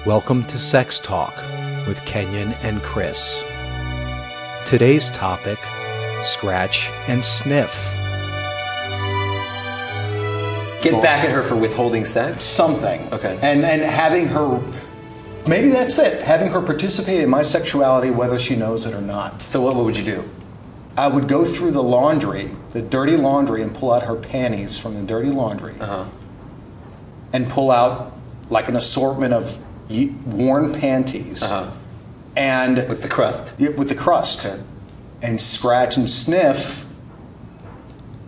Welcome to Sex Talk with Kenyon and Chris. Today's topic, scratch and sniff. Get back at her for withholding sex? Something. Okay. And having her, maybe that's it, having her participate in my sexuality whether she knows it or not. So what would you do? I would go through the laundry, the dirty laundry, and pull out her panties from the dirty laundry. And pull out like an assortment of worn panties. And With the crust? Yeah, with the crust. Okay. And scratch and sniff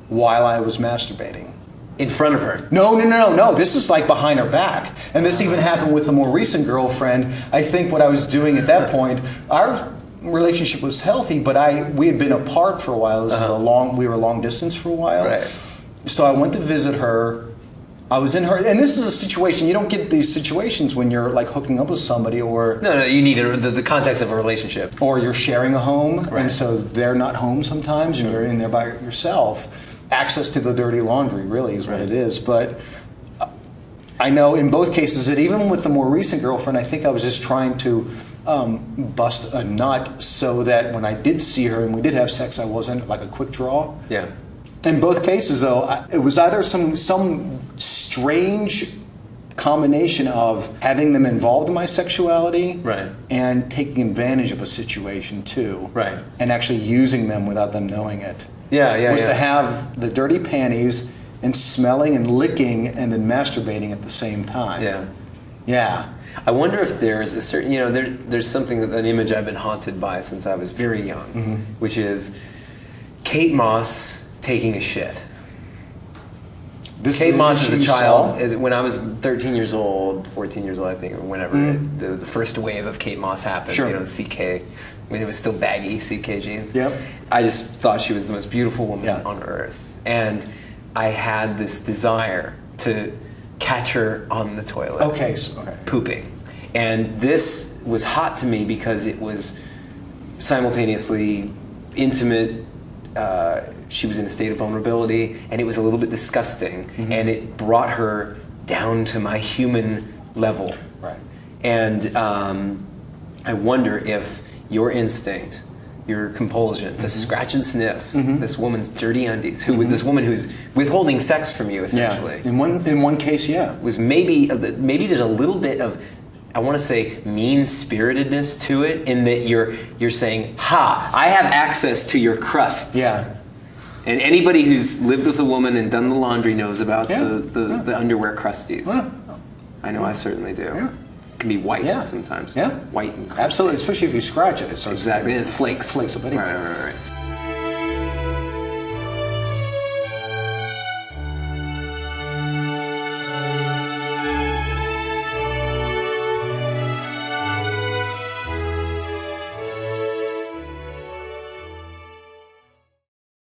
while I was masturbating. In front of her? No. This is like behind her back. And this even happened with a more recent girlfriend. I think what I was doing at that point, our relationship was healthy, but we had been apart for a while. We were long distance for a while. Right. So I went to visit her. I was in her, and this is a situation, you don't get these situations when you're like hooking up with somebody or... No, you need the context of a relationship. Or you're sharing a home, Right. and so they're not home sometimes, and you're in there by yourself. Access to the dirty laundry really is what it is, but I know in both cases that even with the more recent girlfriend, I think I was just trying to bust a nut so that when I did see her and we did have sex, I wasn't like a quick draw. Yeah. In both cases, though, it was either some strange combination of having them involved in my sexuality, Right. and taking advantage of a situation too, Right. and actually using them without them knowing it. Yeah. Was to have the dirty panties and smelling and licking and then masturbating at the same time. Yeah. Yeah. I wonder if there's a certain, there's something, an image I've been haunted by since I was very young, which is Kate Moss taking a shit. Kate Moss as a child, when I was 13 years old, 14 years old, I think, or whenever the first wave of Kate Moss happened, Sure. CK, when it was still baggy, CK jeans. Yep. I just thought she was the most beautiful woman Yeah. on earth. And I had this desire to catch her on the toilet. Okay. Pooping. And this was hot to me because it was simultaneously intimate. She was in a state of vulnerability, and it was a little bit disgusting, and it brought her down to my human level. Right. And I wonder if your instinct, your compulsion to scratch and sniff this woman's dirty undies, this woman who's withholding sex from you, essentially. Yeah. In one case, yeah. Was maybe there's a little bit of, I want to say, mean-spiritedness to it, in that you're saying, "Ha! I have access to your crusts." Yeah. And anybody who's lived with a woman and done the laundry knows about Yeah. the underwear crusties. Yeah. I know I certainly do. Yeah. It can be white Yeah. sometimes. Yeah. White and crusty. Absolutely, especially if you scratch it. It starts Exactly. And it flakes. Flakes up anyway. Right.